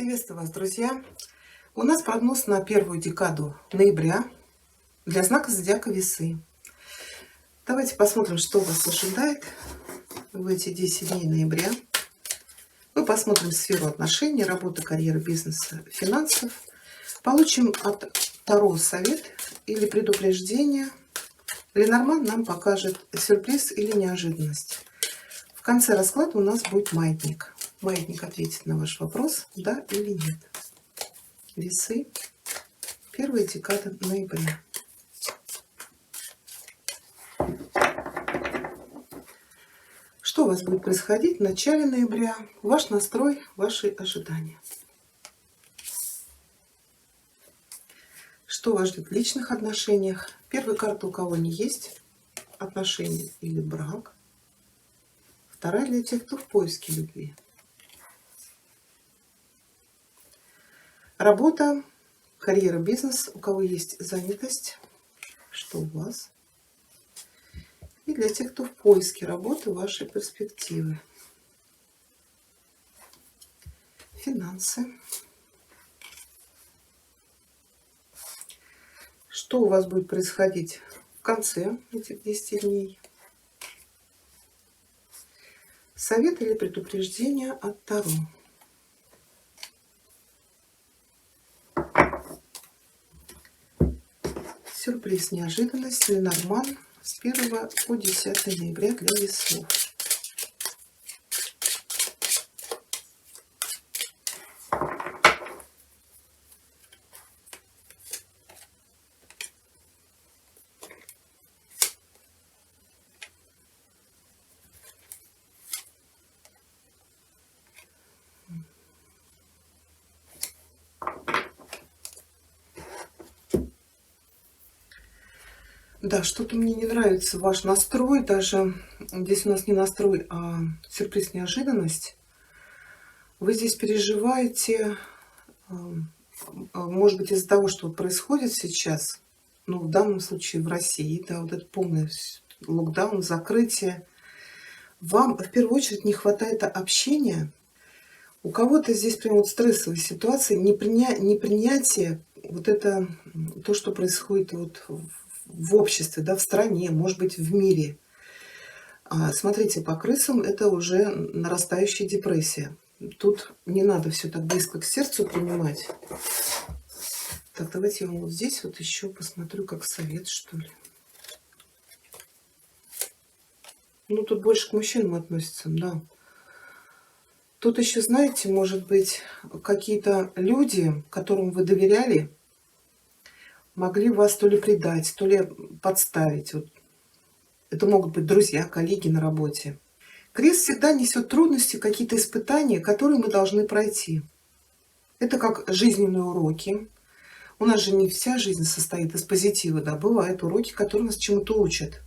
Приветствую вас, друзья! У нас прогноз на первую декаду ноября для знака зодиака Весы. Давайте посмотрим, что вас ожидает в эти 10 дней ноября. Мы посмотрим сферу отношений, работы, карьеры, бизнеса, финансов. Получим от Таро совет или предупреждение. Ленорман нам покажет сюрприз или неожиданность. В конце расклада у нас будет маятник. Маятник ответит на ваш вопрос, да или нет. Весы. Первая декада ноября. Что у вас будет происходить в начале ноября? Ваш настрой, ваши ожидания. Что вас ждет в личных отношениях? Первая карта у кого не есть отношения или брак. Вторая для тех, кто в поиске любви. Работа, карьера, бизнес, у кого есть занятость, что у вас. И для тех, кто в поиске работы, ваши перспективы. Финансы. Что у вас будет происходить в конце этих 10 дней. Совет или предупреждение от Таро. Сюрприз, неожиданность, Ленорман с 1 по 10 ноября для весов. Да, что-то мне не нравится ваш настрой, даже здесь у нас не настрой, а сюрприз, неожиданность. Вы здесь переживаете, может быть, из-за того, что происходит сейчас, ну, в данном случае в России, да, вот это полный локдаун, закрытие. Вам в первую очередь не хватает общения. У кого-то здесь прям вот стрессовая ситуация, непринятие, вот это то, что происходит вот в обществе, да, в стране, может быть, в мире. Смотрите, по крысам это уже нарастающая депрессия. Тут не надо все так близко к сердцу принимать. Так, давайте я вот здесь вот еще посмотрю как совет, что ли. Ну, тут больше к мужчинам относится, да. Тут еще, знаете, может быть, какие-то люди, которым вы доверяли, могли вас то ли предать, то ли подставить. Вот. Это могут быть друзья, коллеги на работе. Крест всегда несет трудности, какие-то испытания, которые мы должны пройти. Это как жизненные уроки. У нас же не вся жизнь состоит из позитива, да, бывают уроки, которые нас чему-то учат.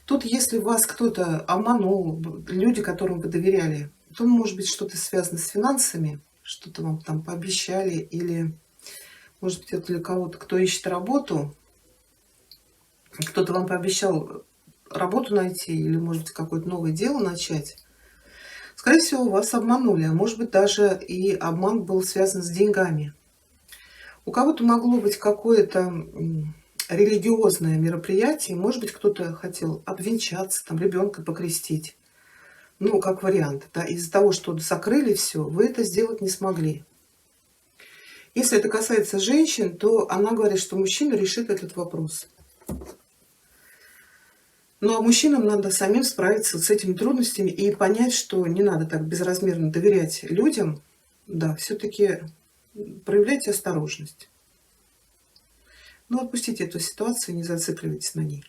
Тут, если вас кто-то обманул, люди, которым вы доверяли, то, может быть, что-то связано с финансами, что-то вам там пообещали, или, может быть, это для кого-то, кто ищет работу, кто-то вам пообещал работу найти, или, может быть, какое-то новое дело начать. Скорее всего, вас обманули, а может быть, даже и обман был связан с деньгами. У кого-то могло быть какое-то религиозное мероприятие, может быть, кто-то хотел обвенчаться, там, ребенка покрестить. Ну, как вариант, да, из-за того, что закрыли все, вы это сделать не смогли. Если это касается женщин, то она говорит, что мужчина решит этот вопрос. Ну, а мужчинам надо самим справиться с этими трудностями и понять, что не надо так безразмерно доверять людям. Да, все-таки проявляйте осторожность. Но отпустите эту ситуацию, не зацикливайтесь на ней.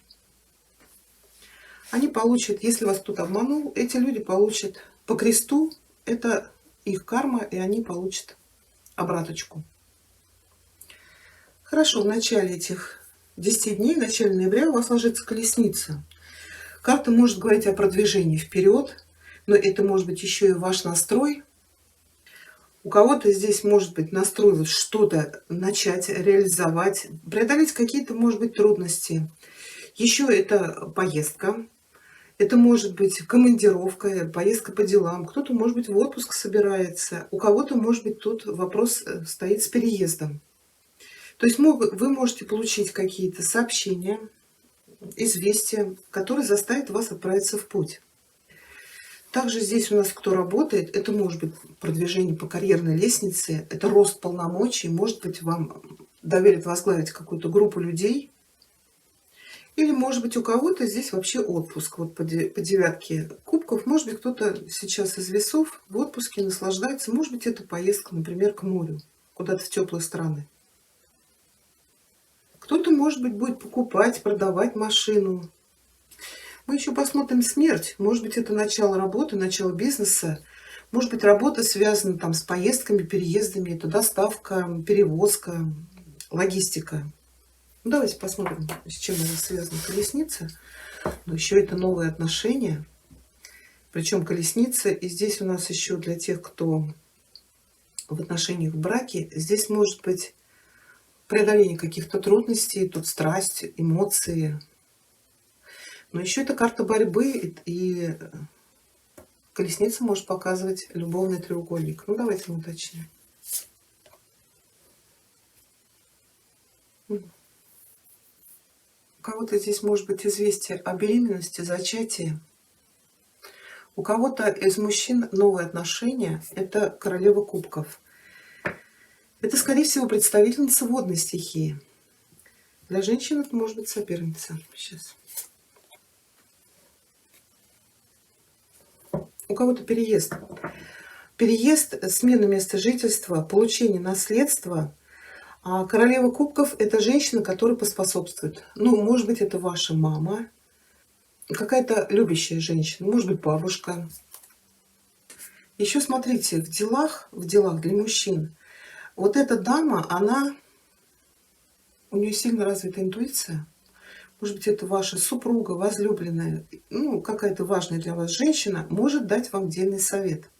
Они получат, если вас кто-то обманул, эти люди получат по кресту, это их карма, и они получат обраточку. Хорошо, в начале этих 10 дней, в начале ноября у вас ложится колесница. Карта может говорить о продвижении вперед, но это может быть еще и ваш настрой. У кого-то здесь может быть настрой что-то начать реализовать, преодолеть какие-то, может быть, трудности. Еще это поездка. Это может быть командировка, поездка по делам. Кто-то, может быть, в отпуск собирается. У кого-то, может быть, тут вопрос стоит с переездом. То есть вы можете получить какие-то сообщения, известия, которые заставят вас отправиться в путь. Также здесь у нас кто работает, это может быть продвижение по карьерной лестнице, это рост полномочий, может быть, вам доверят возглавить какую-то группу людей, или, может быть, у кого-то здесь вообще отпуск. Вот по девятке кубков, может быть, кто-то сейчас из весов в отпуске наслаждается, может быть, это поездка, например, к морю, куда-то в теплые страны. Кто-то, может быть, будет покупать, продавать машину. Мы еще посмотрим смерть. Может быть, это начало работы, начало бизнеса. Может быть, работа связана там с поездками, переездами. Это доставка, перевозка, логистика. Ну, давайте посмотрим, с чем у нас связана колесница. Но еще это новые отношения. Причем колесница. И здесь у нас еще для тех, кто в отношениях в браке, здесь может быть преодоление каких-то трудностей, тут страсть, эмоции. Но еще это карта борьбы, и колесница может показывать любовный треугольник. Ну, давайте мы уточним. У кого-то здесь может быть известие о беременности, зачатии. У кого-то из мужчин новые отношения. Это королева кубков. Это, скорее всего, представительница водной стихии. Для женщин это может быть соперница. Сейчас. У кого-то переезд. Переезд, смена места жительства, получение наследства. А королева кубков – это женщина, которая поспособствует. Ну, может быть, это ваша мама, какая-то любящая женщина, может быть, бабушка. Еще смотрите, в делах для мужчин, вот эта дама, у нее сильно развита интуиция. Может быть, это ваша супруга, возлюбленная, ну, какая-то важная для вас женщина, может дать вам дельный совет.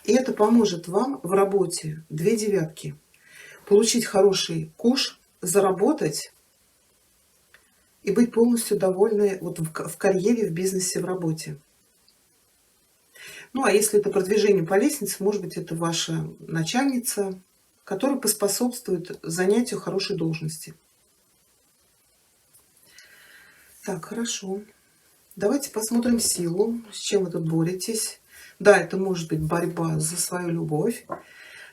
И это поможет вам в работе. 2 девятки. Получить хороший куш, заработать и быть полностью довольны вот в карьере, в бизнесе, в работе. Ну, а если это продвижение по лестнице, может быть, это ваша начальница, которая поспособствует занятию хорошей должности. Так, хорошо. Давайте посмотрим силу, с чем вы тут боретесь. Да, это может быть борьба за свою любовь.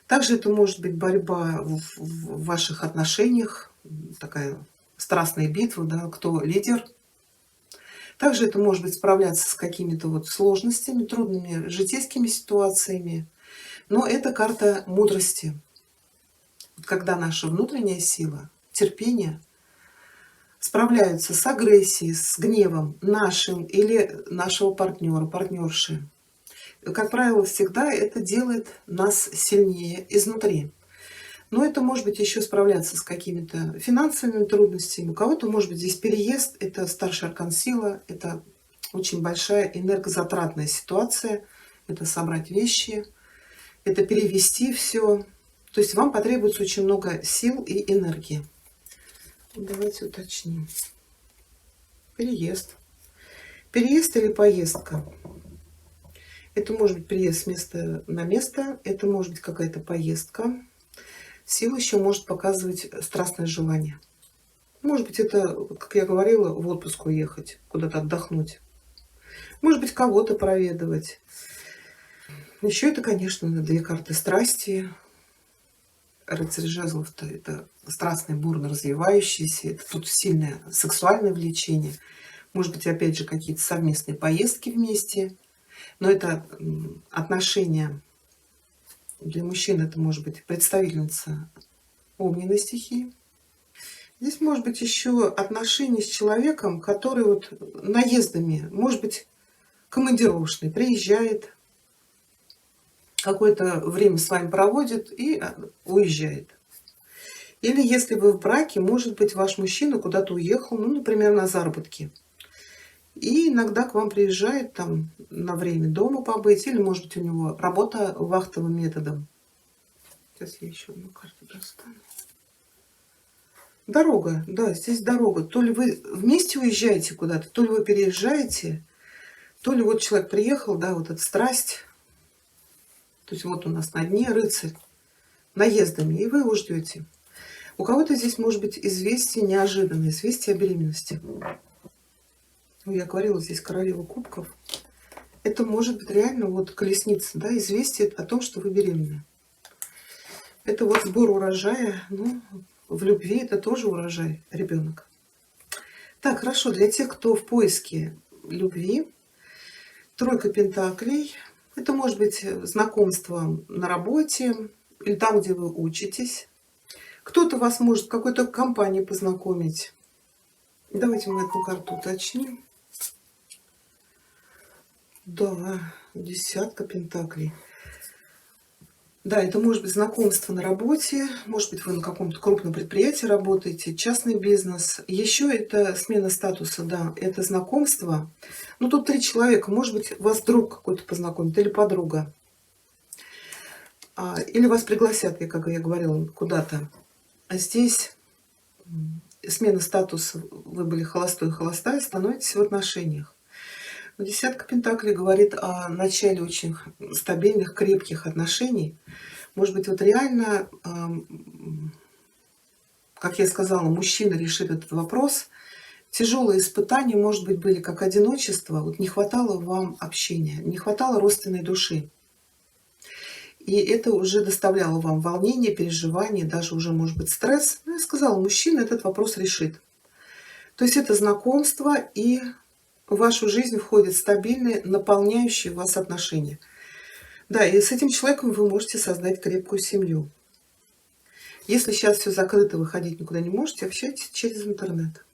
Также это может быть борьба в ваших отношениях, такая страстная битва, да, кто лидер. Также это может быть справляться с какими-то вот сложностями, трудными житейскими ситуациями. Но это карта мудрости. Когда наша внутренняя сила, терпение справляются с агрессией, с гневом нашим или нашего партнера, партнерши. Как правило, всегда это делает нас сильнее изнутри. Но это может быть еще справляться с какими-то финансовыми трудностями. У кого-то может быть здесь переезд, это старший аркан сила, это очень большая энергозатратная ситуация. Это собрать вещи, это перевести все. То есть вам потребуется очень много сил и энергии. Давайте уточним. Переезд. Переезд или поездка? Это может быть переезд с места на место, это может быть какая-то поездка. Сила еще может показывать страстное желание. Может быть, это, как я говорила, в отпуск уехать, куда-то отдохнуть. Может быть, кого-то проведывать. Еще это, конечно, 2 карты страсти. Рыцарь жезлов-то это страстный, бурно развивающийся. Это тут сильное сексуальное влечение. Может быть, опять же, какие-то совместные поездки вместе. Но это отношения для мужчин, это может быть представительница огненной стихии. Здесь может быть еще отношения с человеком, который вот наездами, может быть, командировочный, приезжает, какое-то время с вами проводит и уезжает. Или если вы в браке, может быть, ваш мужчина куда-то уехал, ну, например, на заработки. И иногда к вам приезжает там на время дома побыть, или, может быть, у него работа вахтовым методом. Сейчас я еще одну карту достану. Дорога, да, здесь дорога. То ли вы вместе уезжаете куда-то, то ли вы переезжаете. То ли вот человек приехал, да, вот эта страсть, то есть вот у нас на дне рыцарь, наездами, и вы его ждете. У кого-то здесь может быть известие неожиданное, известие о беременности. Ну, я говорила, здесь королева кубков. Это может быть реально вот колесница, да, известие о том, что вы беременны. Это вот сбор урожая, ну, в любви это тоже урожай, ребенок. Так, хорошо, для тех, кто в поиске любви, тройка пентаклей. Это может быть знакомство на работе или там, где вы учитесь. Кто-то вас может в какой-то компании познакомить. Давайте мы эту карту уточним. Да, десятка пентаклей. Да, это может быть знакомство на работе, может быть, вы на каком-то крупном предприятии работаете, частный бизнес. Еще это смена статуса, да, это знакомство. Ну, тут 3 человека, может быть, вас друг какой-то познакомит или подруга. Или вас пригласят, как я говорила, куда-то. А здесь смена статуса, вы были холостой и холостая, становитесь в отношениях. Но десятка пентаклей говорит о начале очень стабильных, крепких отношений. Может быть, вот реально, как я сказала, мужчина решит этот вопрос. Тяжелые испытания, может быть, были как одиночество. Вот не хватало вам общения, не хватало родственной души. И это уже доставляло вам волнение, переживание, даже уже, может быть, стресс. Ну, я сказала, мужчина этот вопрос решит. То есть это знакомство, и в вашу жизнь входят стабильные, наполняющие вас отношения. Да, и с этим человеком вы можете создать крепкую семью. Если сейчас все закрыто, выходить никуда не можете, общайтесь через интернет.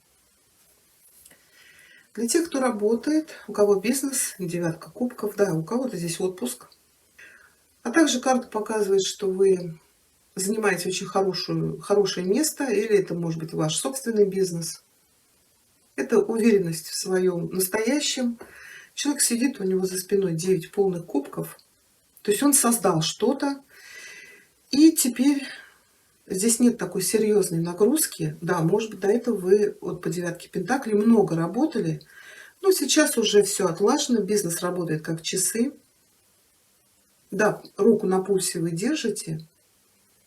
Для тех, кто работает, у кого бизнес, девятка кубков, да, у кого-то здесь отпуск. А также карта показывает, что вы занимаете очень хорошее место, или это может быть ваш собственный бизнес. Это уверенность в своем настоящем. Человек сидит, у него за спиной 9 полных кубков. То есть он создал что-то, и теперь здесь нет такой серьезной нагрузки. Да, может быть, до этого вы вот по девятке пентаклей много работали, но сейчас уже все отлажено, бизнес работает как часы. Да, руку на пульсе вы держите.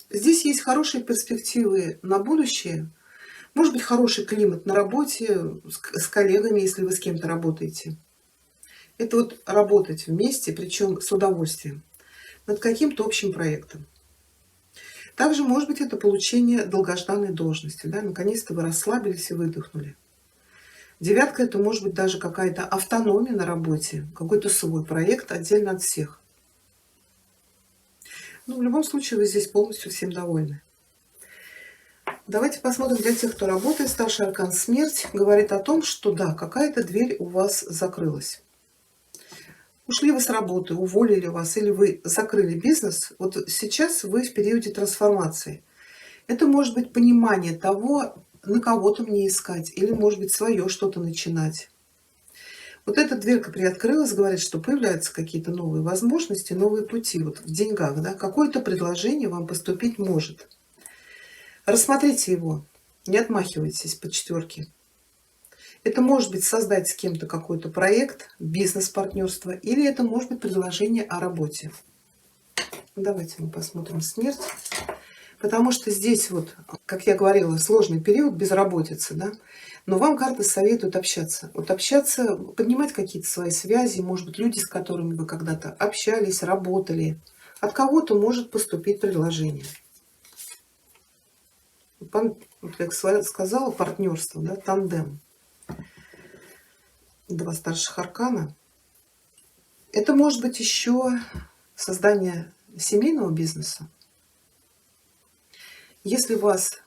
Здесь есть хорошие перспективы на будущее. Может быть, хороший климат на работе, с коллегами, если вы с кем-то работаете. Это вот работать вместе, причем с удовольствием, над каким-то общим проектом. Также, может быть, это получение долгожданной должности. Да? Наконец-то вы расслабились и выдохнули. Девятка — это может быть даже какая-то автономия на работе, какой-то свой проект отдельно от всех. Ну, в любом случае, вы здесь полностью всем довольны. Давайте посмотрим для тех, кто работает. Старший аркан смерть говорит о том, что да, какая-то дверь у вас закрылась. Ушли вы с работы, уволили вас, или вы закрыли бизнес. Вот сейчас вы в периоде трансформации. Это может быть понимание того, на кого-то мне искать, или, может быть, свое что-то начинать. Вот эта дверка приоткрылась, говорит, что появляются какие-то новые возможности, новые пути. Вот в деньгах, да, какое-то предложение вам поступить может. Рассмотрите его, не отмахивайтесь по четверке. Это может быть создать с кем-то какой-то проект, бизнес-партнерство, или это может быть предложение о работе. Давайте мы посмотрим смерть. Потому что здесь вот, как я говорила, сложный период безработицы, да? Но вам карты советуют общаться. Вот общаться, поднимать какие-то свои связи, может быть, люди, с которыми вы когда-то общались, работали. От кого-то может поступить предложение. Вот, как сказала, партнерство, да, тандем. 2 старших аркана. Это может быть еще создание семейного бизнеса. Если вас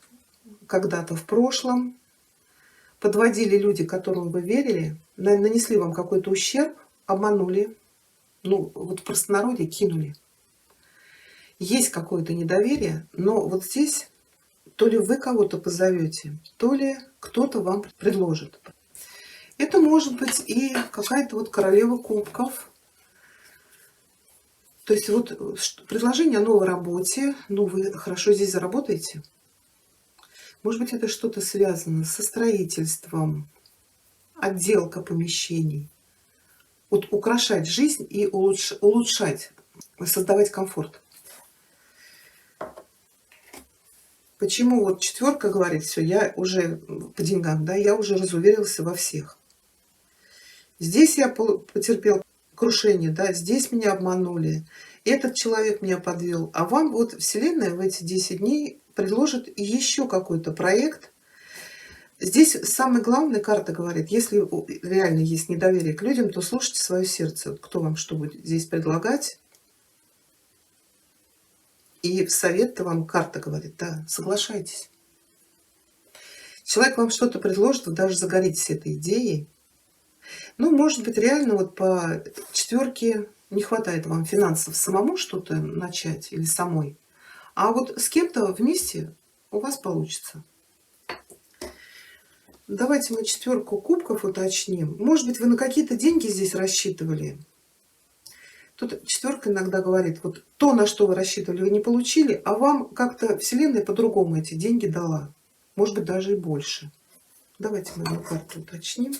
когда-то в прошлом подводили люди, которым вы верили, нанесли вам какой-то ущерб, обманули, ну вот в простонародье кинули. Есть какое-то недоверие, но вот здесь то ли вы кого-то позовете, то ли кто-то вам предложит. Это может быть и какая-то вот королева кубков. То есть вот предложение о новой работе, ну вы хорошо здесь заработаете. Может быть, это что-то связано со строительством, отделка помещений, вот украшать жизнь и улучшать, создавать комфорт. Почему вот четверка говорит, все, я уже по деньгам, да, я уже разуверился во всех. Здесь я потерпел крушение, да, здесь меня обманули, этот человек меня подвел. А вам вот Вселенная в эти 10 дней предложит еще какой-то проект. Здесь самое главное, карта говорит, если реально есть недоверие к людям, то слушайте свое сердце. Вот кто вам что будет здесь предлагать. И в совет-то вам карта говорит, да, соглашайтесь. Человек вам что-то предложит, вы даже загоритесь этой идеей. Ну, может быть, реально вот по четверке не хватает вам финансов самому что-то начать или самой. А вот с кем-то вместе у вас получится. Давайте мы четверку кубков уточним. Может быть, вы на какие-то деньги здесь рассчитывали? Тут четверка иногда говорит, вот то, на что вы рассчитывали, вы не получили, а вам как-то Вселенная по-другому эти деньги дала. Может быть, даже и больше. Давайте мы одну карту уточним.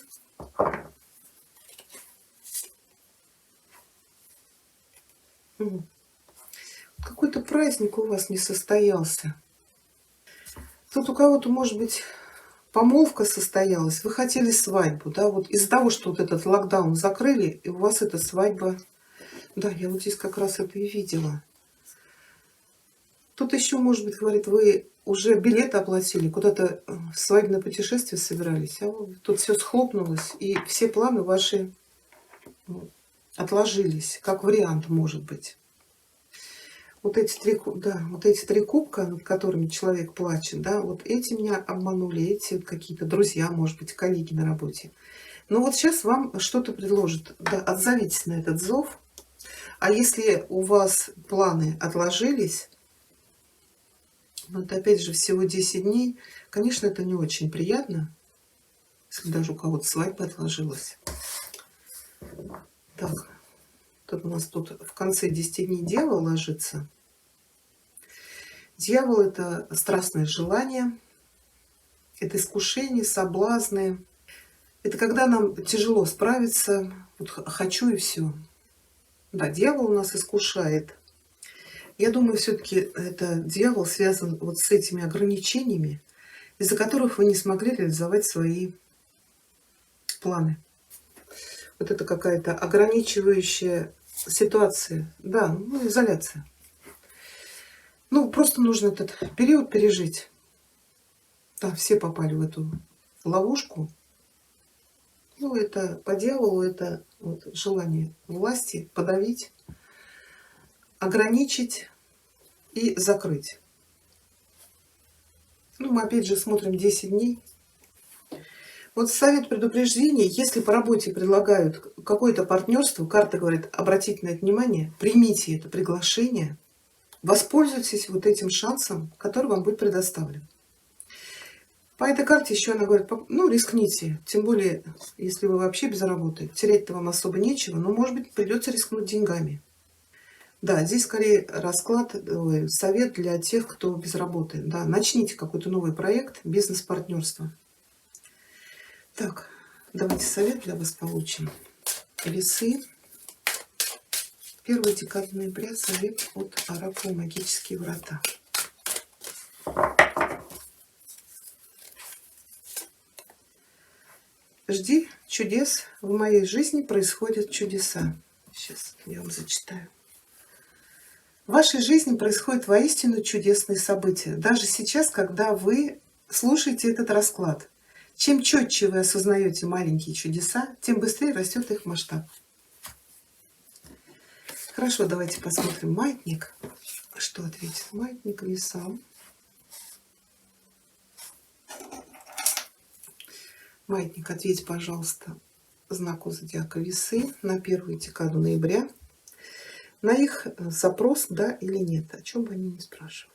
Какой-то праздник у вас не состоялся. Тут у кого-то, может быть, помолвка состоялась, вы хотели свадьбу, да, вот из-за того, что вот этот локдаун закрыли, и у вас эта свадьба... Да, я вот здесь как раз это и видела. Тут еще, может быть, говорит, вы уже билеты оплатили, куда-то в свадебное путешествие собирались, а вот тут все схлопнулось, и все планы ваши отложились, как вариант, может быть. Вот эти три кубка, над которыми человек плачет, да, вот эти меня обманули, эти вот какие-то друзья, может быть, коллеги на работе. Но вот сейчас вам что-то предложат, да, отзовитесь на этот зов. А если у вас планы отложились, вот опять же всего 10 дней, конечно, это не очень приятно, если даже у кого-то свадьба отложилась. Так, тут у нас в конце 10 дней дьявол ложится. Дьявол — это страстное желание, это искушение, соблазны. Это когда нам тяжело справиться, вот хочу и все. Да, дьявол у нас искушает. Я думаю, все-таки это дьявол связан вот с этими ограничениями, из-за которых вы не смогли реализовать свои планы. Вот это какая-то ограничивающая ситуация. Да, ну, изоляция. Ну, просто нужно этот период пережить. Да, все попали в эту ловушку. Ну, это по дьяволу, это вот желание власти подавить, ограничить и закрыть. Ну, мы опять же смотрим 10 дней. Вот совет предупреждения, если по работе предлагают какое-то партнерство, карта говорит, обратите на это внимание, примите это приглашение, воспользуйтесь вот этим шансом, который вам будет предоставлен. По этой карте еще она говорит, ну, рискните, тем более, если вы вообще без работы, терять-то вам особо нечего, но, может быть, придется рискнуть деньгами. Да, здесь скорее расклад, совет для тех, кто без работы. Да, начните какой-то новый проект, бизнес-партнерство. Так, давайте совет для вас получим. Весы. 1 декада ноября. Совет от оракула «Магические врата». Жди чудес. В моей жизни происходят чудеса. Сейчас я вам зачитаю. В вашей жизни происходят воистину чудесные события. Даже сейчас, когда вы слушаете этот расклад. Чем четче вы осознаете маленькие чудеса, тем быстрее растет их масштаб. Хорошо, давайте посмотрим маятник. Что ответит маятник весам? Маятник, ответь, пожалуйста, знаку зодиака Весы на 1 декаду ноября. На их запрос «да» или «нет», о чем бы они ни спрашивали.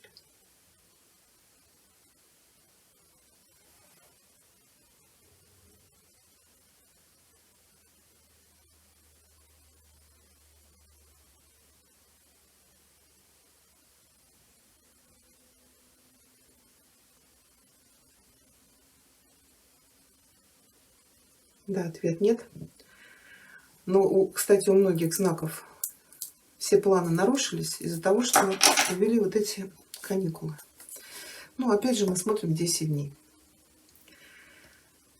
Да, ответ «нет». Но, кстати, у многих знаков все планы нарушились из-за того, что ввели вот эти каникулы. Ну, опять же, мы смотрим 10 дней.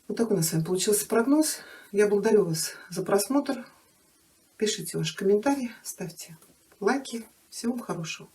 Вот такой у нас с вами получился прогноз. Я благодарю вас за просмотр. Пишите ваши комментарии, ставьте лайки. Всего вам хорошего.